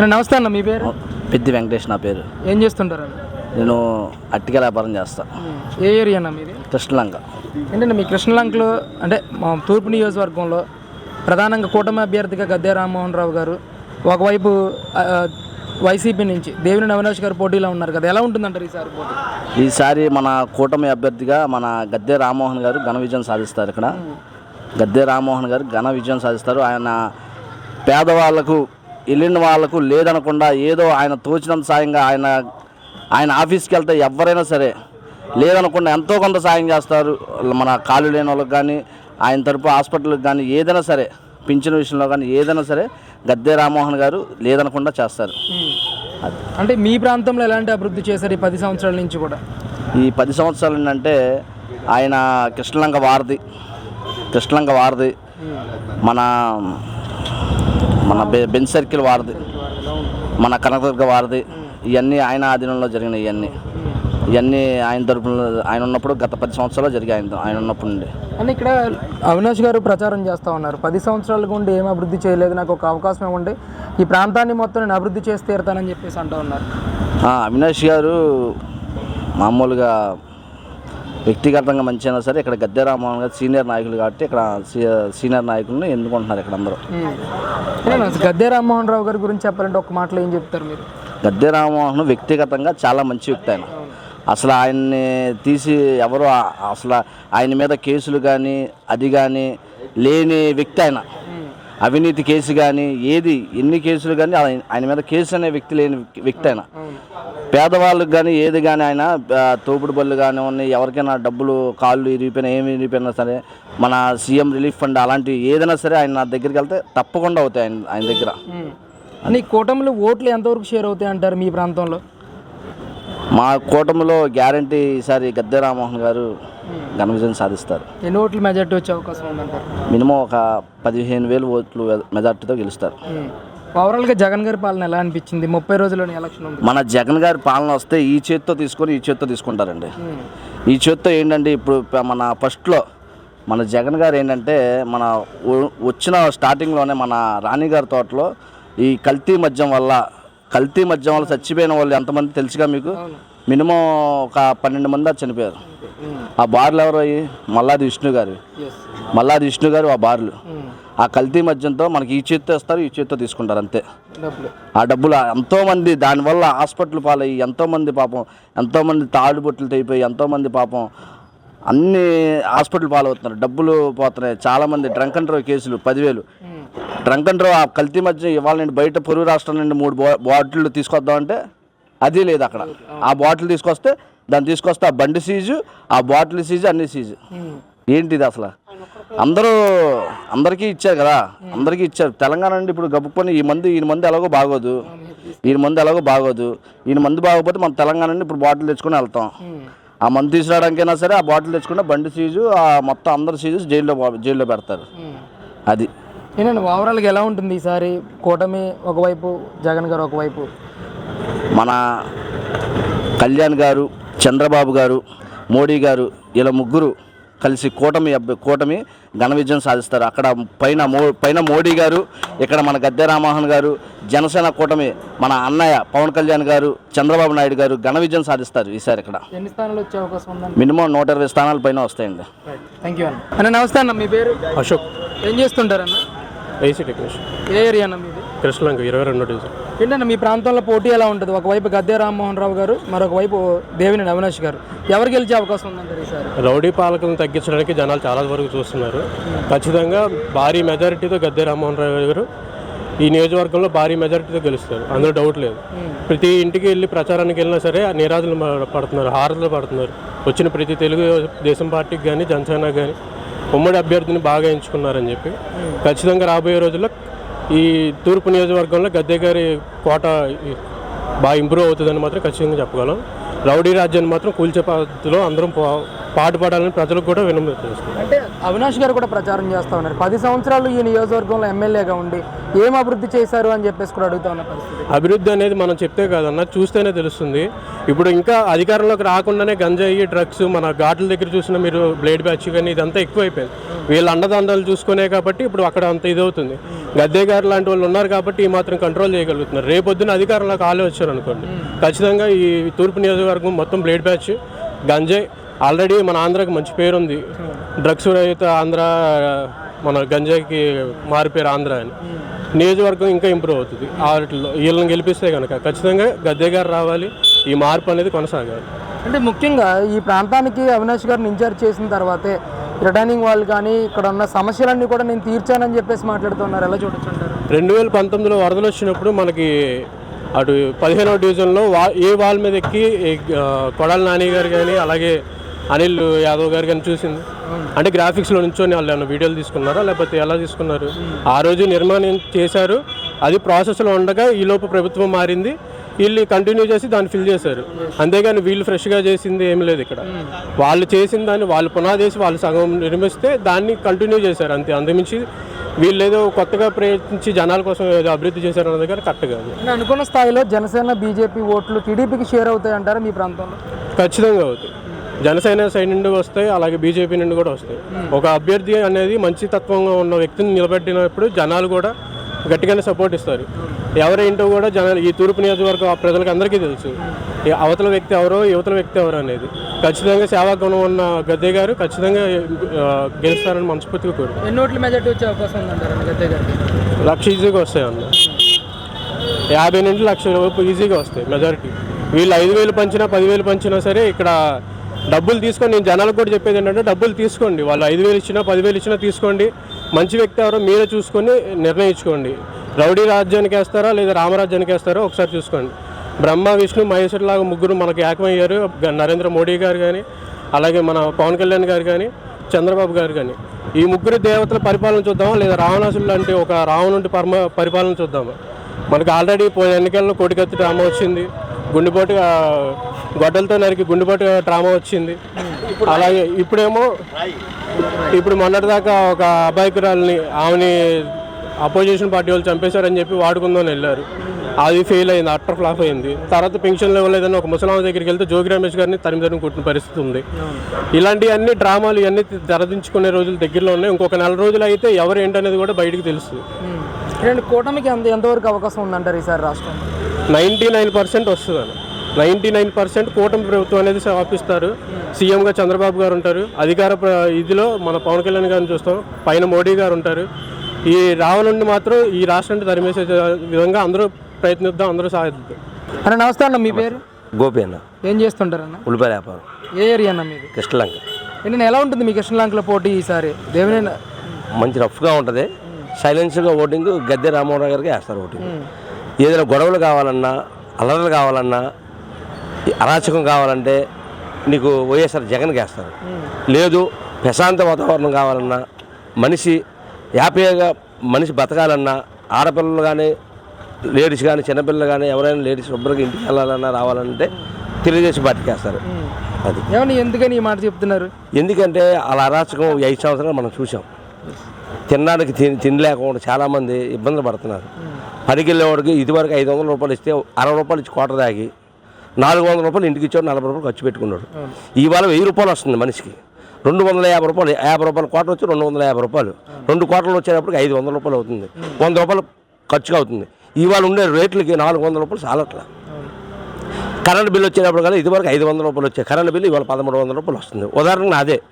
నమస్తే అన్న, మీ పేరు? పెద్ది వెంకటేష్ నా పేరు. ఏం చేస్తుంటారు? నేను అట్టిక వ్యాపారం చేస్తా. ఏ ఏరియా అన్న మీది? కృష్ణలంక. ఏంటంటే మీ కృష్ణలంకలో అంటే మా తూర్పు నియోజకవర్గంలో ప్రధానంగా కూటమి అభ్యర్థిగా గద్దె రామ్మోహన్ రావు గారు, ఒకవైపు వైసీపీ నుంచి దేవినేని అవినాష్ గారు పోటీలో ఉన్నారు కదా, ఎలా ఉంటుందంటారు ఈసారి పోటీ? ఈసారి మన కూటమి అభ్యర్థిగా మన గద్దె రామ్మోహన్ గారు ఘన విజయం సాధిస్తారు. ఇక్కడ గద్దె రామ్మోహన్ గారు ఘన విజయం సాధిస్తారు. ఆయన పేదవాళ్లకు, వెళ్ళిన వాళ్ళకు లేదనకుండా ఏదో ఆయన తోచినంత సాయంగా ఆయన ఆఫీస్కి వెళ్తే ఎవరైనా సరే లేదనకుండా ఎంతో కొంత సాయం చేస్తారు. మన కాళ్ళు లేని వాళ్ళకి కానీ, ఆయన తరపు హాస్పిటల్కి కానీ, ఏదైనా సరే పింఛన్ విషయంలో కానీ ఏదైనా సరే గద్దె రామ్మోహన్ గారు లేదనకుండా చేస్తారు. అంటే మీ ప్రాంతంలో ఎలాంటి అభివృద్ధి చేశారు ఈ 10 సంవత్సరాల నుంచి కూడా? ఈ 10 సంవత్సరాలు ఏంటంటే ఆయన కృష్ణలంక వారధి, మన బెంచ్ సర్కిల్ వారధి, మన కనకదుర్గ వారధి, ఇవన్నీ ఆయన ఆధీనంలో జరిగినాయి. ఇవన్నీ ఆయన తరపున ఆయన ఉన్నప్పుడు గత 10 సంవత్సరాలు జరిగాయి. ఆయన ఉన్నప్పుడు నుండి అంటే ఇక్కడ అవినాష్ గారు ప్రచారం చేస్తూ ఉన్నారు, 10 సంవత్సరాల గుండి ఏం అభివృద్ధి చేయలేదు, నాకు ఒక అవకాశం ఇవ్వండి, ఈ ప్రాంతాన్ని మొత్తం నేను అభివృద్ధి చేసి తీరుతానని చెప్పేసి అంటూ ఉన్నారు. అవినాష్ గారు మామూలుగా వ్యక్తిగతంగా మంచి అయినా సరే ఇక్కడ గద్దె రామ్మోహన్ గారు సీనియర్ నాయకులు కాబట్టి ఇక్కడ సీనియర్ నాయకులను ఎన్నుకుంటున్నారు ఇక్కడ అందరూ. గద్దె రామ్మోహన్ రావు గారి గురించి చెప్పాలంటే ఒక మాటలో ఏం చెప్తారు మీరు? గద్దె రామ్మోహన్ వ్యక్తిగతంగా చాలా మంచి వ్యక్తి. ఆయన అసలు ఆయన్ని తీసి ఎవరు అసలు ఆయన మీద కేసులు కానీ అది కానీ లేని వ్యక్తి. ఆయన అవినీతి కేసు కానీ ఎన్ని కేసులు కానీ ఆయన మీద కేసు అనే వ్యక్తి లేని వ్యక్తి. ఆయన పేదవాళ్ళకి కానీ ఏది కానీ ఆయన తోపుడు బళ్ళు కానీ ఉన్నాయి, ఎవరికైనా డబ్బులు కాళ్ళు ఇరిగిపోయినా ఏమి ఇరిగిపోయినా సరే మన సీఎం రిలీఫ్ ఫండ్ అలాంటివి ఏదైనా సరే ఆయన నా దగ్గరికి వెళ్తే తప్పకుండా అవుతాయి ఆయన దగ్గర. అని కూటమిలో ఓట్లు ఎంతవరకు షేర్ అవుతాయి అంటారు మీ ప్రాంతంలో? మా కూటమిలో గ్యారంటీ ఈసారి గద్దె రామ్మోహన్ గారు ఘన విజయం సాధిస్తారు. ఎన్ని ఓట్లు మెజార్టీ వచ్చే అవకాశం ఉందంటారు? మినిమం ఒక 15,000 ఓట్లు మెజార్టీతో గెలుస్తారు. ఓవరాల్గా జగన్ గారి పాలన ఎలా అనిపించింది? 30 రోజుల్లోని ఎలక్షన్ ఉంది. మన జగన్ గారి పాలన వస్తే ఈ చేత్తో తీసుకొని ఈ చేత్తో తీసుకుంటారండి. ఈ చేత్తో ఏంటంటే ఇప్పుడు మన ఫస్ట్లో మన జగన్ గారు ఏంటంటే మన వచ్చిన స్టార్టింగ్లోనే మన రాణిగారి తోటలో ఈ కల్తీ మద్యం వల్ల చచ్చిపోయిన వాళ్ళు ఎంతమంది తెలుసుగా మీకు? మినిమం ఒక 12 మంది చనిపోయారు. ఆ బార్లు ఎవరు? మల్లాది విష్ణు గారు ఆ బార్లు. ఆ కల్తీ మద్యంతో మనకి ఈ చేత్తో ఇస్తారు, ఈ చేత్తో తీసుకుంటారు అంతే. ఆ డబ్బులు ఎంతోమంది దానివల్ల హాస్పిటల్ పాలయ్యి ఎంతోమంది తాడుబొట్లు తెగిపోయి ఎంతోమంది పాపం అన్ని హాస్పిటల్ పాలవుతున్నారు, డబ్బులు పోతున్నాయి. చాలామంది డ్రంక్ అండ్ డ్రైవ్ కేసులు 10,000 డ్రంక్ అండ్ డ్రైవ్. ఆ కల్తీ మధ్య ఇవాళ నుండి బయట పొరుగు రాష్ట్రం నుండి 3 బాటిళ్ళు తీసుకొద్దామంటే అది లేదు అక్కడ. ఆ బాటిల్ తీసుకొస్తే ఆ బండి సీజు, ఆ బాటిల్ సీజు, అన్ని సీజు. ఏంటిది అసలు? అందరికీ ఇచ్చారు కదా, అందరికీ ఇచ్చారు. తెలంగాణ నుండి ఇప్పుడు గబుక్కొని ఈయన మంది ఎలాగో బాగోదు, ఈయన మంది బాగోపోతే మన తెలంగాణ నుండి ఇప్పుడు బాటిల్ తెచ్చుకొని వెళ్తాం. ఆ మందు తీసుకురావడానికైనా సరే ఆ బాటిల్ తెచ్చుకుంటే బండి సీజు, ఆ మొత్తం అందరు సీజు జైల్లో పెడతారు. అది ఏంటంటే ఓవరాల్గా ఎలా ఉంటుంది ఈసారి కూటమి ఒకవైపు, జగన్ గారు ఒకవైపు? మన కళ్యాణ్ గారు, చంద్రబాబు గారు, మోడీ గారు ఇలా ముగ్గురు కలిసి కూటమి ఘన విజయం సాధిస్తారు. అక్కడ పైన మోడీ గారు, ఇక్కడ మన గద్దె రామ్మోహన్ గారు, జనసేన కూటమి మన అన్నయ్య పవన్ కళ్యాణ్ గారు, చంద్రబాబు నాయుడు గారు ఘన విజయం సాధిస్తారు ఈసారి. ఇక్కడ ఎన్ని స్థానాలు వచ్చే అవకాశం ఉంది? మినిమం 120 స్థానాల పైన వస్తాయండి. థ్యాంక్ యూ అన్న. నమస్తే అన్న, మీ పేరు? అశోక్. ఏం చేస్తుంటారన్న? AC technician. ఏ ఏరియా అన్న మీది? కృష్ణలంక 22వ డివిజన్. ఏంటన్నా మీ ప్రాంతంలో పోటీ ఎలా ఉంటుంది? ఒకవైపు గద్దె రామ్మోహన్ రావు గారు, మరొక వైపు దేవినేని అవినాష్ గారు, ఎవరు గెలిచే అవకాశం ఉందంటారు ఈసారి? రౌడీ పాలకులను తగ్గించడానికి జనాలు చాలా వరకు చూస్తున్నారు. ఖచ్చితంగా భారీ మెజారిటీతో గద్దె రామ్మోహన్ రావు గారు ఈ నియోజకవర్గంలో భారీ మెజారిటీతో గెలుస్తారు, అందులో డౌట్ లేదు. ప్రతి ఇంటికి వెళ్ళి ప్రచారానికి వెళ్ళినా సరే నీరాజులు పడుతున్నారు, హారతులు పడుతున్నారు. వచ్చిన ప్రతి తెలుగు దేశం పార్టీకి కానీ, జనసేన కానీ ఉమ్మడి అభ్యర్థిని బాగా ఎంచుకున్నారని చెప్పి ఖచ్చితంగా రాబోయే రోజుల్లో ఈ తూర్పు నియోజకవర్గంలో గద్దె గారి కోట బాగా ఇంప్రూవ్ అవుతుందని మాత్రం ఖచ్చితంగా చెప్పగలం. రౌడీ రాజ్యాన్ని మాత్రం కూల్చే పద్ధతిలో అందరం పాటుపడాలని ప్రజలకు కూడా విన్నవిస్తున్నాం. అంటే అవినాష్ గారు కూడా ప్రచారం చేస్తూ ఉన్నారు. 10 సంవత్సరాలు ఈ నియోజకవర్గంలో ఎమ్మెల్యేగా ఉండి ఏం అభివృద్ధి చేశారు అని చెప్పేసి కూడా అడుగుతా ఉన్న పరిస్థితి. అభివృద్ధి అనేది మనం చెప్తే కాదన్న, చూస్తేనే తెలుస్తుంది. ఇప్పుడు ఇంకా అధికారంలోకి రాకుండానే గంజాయి, డ్రగ్స్, మన ఘాట్ల దగ్గర చూసిన మీరు బ్లేడ్ బ్యాచ్ కానీ ఇదంతా ఎక్కువైపోయింది. వీళ్ళ అండదండలు చూసుకునే కాబట్టి ఇప్పుడు అక్కడ అంత ఇదవుతుంది. గద్దే గారు లాంటి వాళ్ళు ఉన్నారు కాబట్టి ఈ మాత్రం కంట్రోల్ చేయగలుగుతున్నారు. రేపొద్దున అధికారంలోకి ఆలే వచ్చారు అనుకోండి, ఖచ్చితంగా ఈ తూర్పు నియోజకవర్గం మొత్తం బ్లేడ్ బ్యాచ్, గంజాయి, ఆల్రెడీ మన ఆంధ్రాకి మంచి పేరు ఉంది. డ్రగ్స్ రహిత ఆంధ్ర, మన గంజాయికి మారిపోయారు ఆంధ్ర అని. నియోజకవర్గం ఇంకా ఇంప్రూవ్ అవుతుంది వాటిలో. వీళ్ళని గెలిపిస్తే కనుక ఖచ్చితంగా గద్దే గారు రావాలి, ఈ మార్పు అనేది కొనసాగాలి. అంటే ముఖ్యంగా ఈ ప్రాంతానికి అవినాష్ గారిని ఇన్ఛార్జ్ చేసిన తర్వాతే రిటర్నింగ్ వాళ్ళు కానీ ఇక్కడ ఉన్న సమస్యలన్నీ కూడా నేను తీర్చానని చెప్పేసి మాట్లాడుతున్నారు. ఎలా చూడొచ్చు అంటారు? 2019లో వరదలు వచ్చినప్పుడు మనకి అటు 15వ డివిజన్లో ఏ వాల్ మీద ఎక్కి కొడాల నాని గారు కానీ అలాగే అనిల్ యాదవ్ గారు కానీ చూసింది. అంటే గ్రాఫిక్స్లో నుంచొని వాళ్ళు ఏమైనా వీడియోలు తీసుకున్నారా లేకపోతే ఎలా తీసుకున్నారు? ఆ రోజు నిర్మాణం చేశారు, అది ప్రాసెస్లో ఉండగా ఈలోపు ప్రభుత్వం మారింది, వీళ్ళు కంటిన్యూ చేసి దాన్ని ఫిల్ చేశారు. అంతేగాని వీళ్ళు ఫ్రెష్గా చేసింది ఏమి లేదు ఇక్కడ. వాళ్ళు చేసిన దాన్ని వాళ్ళు పునాదేసి వాళ్ళు సగం నిర్మిస్తే దాన్ని కంటిన్యూ చేశారు అంతే. అంతమించి వీళ్ళు ఏదో కొత్తగా ప్రయత్నించి జనాల కోసం ఏదో అభివృద్ధి చేశారు అన్న దగ్గర కరెక్ట్ కాదు. అనుకున్న స్థాయిలో జనసేన, బీజేపీ ఓట్లు టీడీపీకి షేర్ అవుతాయి అంటారా మీ ప్రాంతంలో? ఖచ్చితంగా అవుతాయి. జనసేన సైడ్ నుండి వస్తాయి, అలాగే బీజేపీ నుండి కూడా వస్తాయి. ఒక అభ్యర్థి అనేది మంచి తత్వంగా ఉన్న వ్యక్తిని నిలబెట్టినప్పుడు జనాలు కూడా గట్టిగానే సపోర్ట్ ఇస్తారు. ఎవరేంటో కూడా ఈ తూర్పు నియోజకవర్గం ప్రజలకు అందరికీ తెలుసు, అవతల వ్యక్తి ఎవరో యువతల వ్యక్తి ఎవరో అనేది. ఖచ్చితంగా సేవాగుణం ఉన్న గద్దే గారు ఖచ్చితంగా గెలుస్తారని మనస్ఫూర్తిగా కోరు. ఎన్ని ఓట్ల మెజార్టీ వచ్చే అవకాశం ఉందంటారు గద్దే గారికి? 1,00,000 ఈజీగా వస్తాయి అన్న. 50 నుండి 1,00,000 లోపు ఈజీగా వస్తాయి మెజారిటీ. వీళ్ళు 5,000 పంచినా 10,000 పంచినా సరే ఇక్కడ డబ్బులు తీసుకొని, నేను జనాలకు కూడా చెప్పేది ఏంటంటే డబ్బులు తీసుకోండి. వాళ్ళు 5,000 ఇచ్చినా 10,000 ఇచ్చినా తీసుకోండి. మంచి వ్యక్తి ఎవరో మీరే చూసుకొని నిర్ణయించుకోండి. రౌడీ రాజ్యానికి వేస్తారా లేదా రామరాజ్యానికి వేస్తారో ఒకసారి చూసుకోండి. బ్రహ్మ, విష్ణు, మహేశ్వరు లాగా ముగ్గురు మనకు ఏకమయ్యారు. నరేంద్ర మోడీ గారు కానీ అలాగే మన పవన్ కళ్యాణ్ గారు కానీ చంద్రబాబు గారు కానీ. ఈ ముగ్గురు దేవతల పరిపాలన చూద్దామా లేదా రావణాసులు లాంటి ఒక రావణుడి పరిపాలన చూద్దామా? మనకు ఆల్రెడీ పోయిన ఎన్నికల్లో కోటికత్తి డ్రామా వచ్చింది, గుండెపోటు గొడ్డలతో నరికి గుండెపోటు డ్రామా వచ్చింది. అలాగే ఇప్పుడు మొన్నటిదాకా ఒక అబాయకురాలని ఆమెని అపోజిషన్ పార్టీ వాళ్ళు చంపేశారని చెప్పి వాడుకుందామని వెళ్ళారు, అది ఫెయిల్ అయింది, అట్టర్ ఫ్లాప్ అయింది. తర్వాత పెన్షన్లు ఇవ్వలేదని ఒక ముసలామ దగ్గరికి వెళ్తే జోగి రమేష్ గారిని తరిమి కొట్టిన పరిస్థితి ఉంది. ఇలాంటివన్నీ డ్రామాలు ఇవన్నీ తెరదించుకునే రోజులు దగ్గరలో ఉన్నాయి. ఇంకొక 4 రోజులు అయితే ఎవరు ఏంటనేది కూడా బయటకు తెలుస్తుంది. కూటమికి ఎంతవరకు అవకాశం ఉందంటారు ఈసారి రాష్ట్రంలో? 99% వస్తుందని. 99% కూటమి ప్రభుత్వం అనేది స్థాపిస్తారు. సీఎంగా చంద్రబాబు గారు ఉంటారు. అధికార ఇదిలో మన పవన్ కళ్యాణ్ గారిని చూస్తాం, పైన మోడీ గారు ఉంటారు. ఈ రావణుడిని మాత్రం ఈ రాష్ట్రాన్ని తరిమేసే విధంగా అందరూ ప్రయత్నిద్దాం, అందరూ సాధిద్దాం. అన్న నమస్తే అన్న, మీ పేరు? గోపి అన్న. ఏం చేస్తుంటారు అన్న? ఉల్లిపాయ వ్యాపారం. ఏ ఏరియా అన్న మీది? కృష్ణలంక. ఏంటంటే ఎలా ఉంటుంది మీ కృష్ణలంకలో పోటీ ఈసారి? దేవినేని మంచి రఫ్గా ఉంటుంది, సైలెన్స్గా ఓటింగ్ గద్దె రామ్మోహన్ గారికి వేస్తారు ఓటింగ్. ఏదైనా గొడవలు కావాలన్నా, అల్లర్లు కావాలన్నా, అరాచకం కావాలంటే నీకు వైఎస్ఆర్ జగన్కి వేస్తారు. లేదు ప్రశాంత వాతావరణం కావాలన్నా, మనిషి హ్యాపీగా మనిషి బతకాలన్నా, ఆడపిల్లలు కానీ లేడీస్ కానీ చిన్నపిల్లలు కానీ ఎవరైనా లేడీస్ శుభ్రంగా ఇంటికి వెళ్ళాలన్నా రావాలంటే తెలుగుదేశం పార్టీకి వేస్తారు. అది ఏమన్నా ఎందుకని ఈ మాట చెప్తున్నారు? ఎందుకంటే అలా అరాచకం 5 సంవత్సరాలు మనం చూసాం. తినడానికి తినలేకుండా చాలామంది ఇబ్బందులు పడుతున్నారు. పనికి వెళ్ళేవాడికి ఇదివరకు 500 రూపాయలు ఇస్తే 60 రూపాయలు ఇచ్చి కోట తాగి 400 రూపాయలు ఇంటికి ఇచ్చాడు, 40 రూపాయలు ఖర్చు పెట్టుకున్నాడు. ఇవాళ 1000 రూపాయలు వస్తుంది మనిషికి. 250 రూపాయలు, 50 రూపాయలు కోట వచ్చి 250 రూపాయలు, 2 కోటలు వచ్చేటప్పటికి 500 రూపాయలు అవుతుంది, 100 రూపాయలు ఖర్చుగా అవుతుంది. ఇవాళ ఉండే రేట్లకి 400 రూపాయలు చాలట్లా. కరెంట్ బిల్లు వచ్చేటప్పుడు కదా ఇదివరకు 500 రూపాయలు వచ్చాయి, కరెంట్ బిల్లు ఇవాళ 1,300 రూపాయలు వస్తుంది. ఉదాహరణకు అదే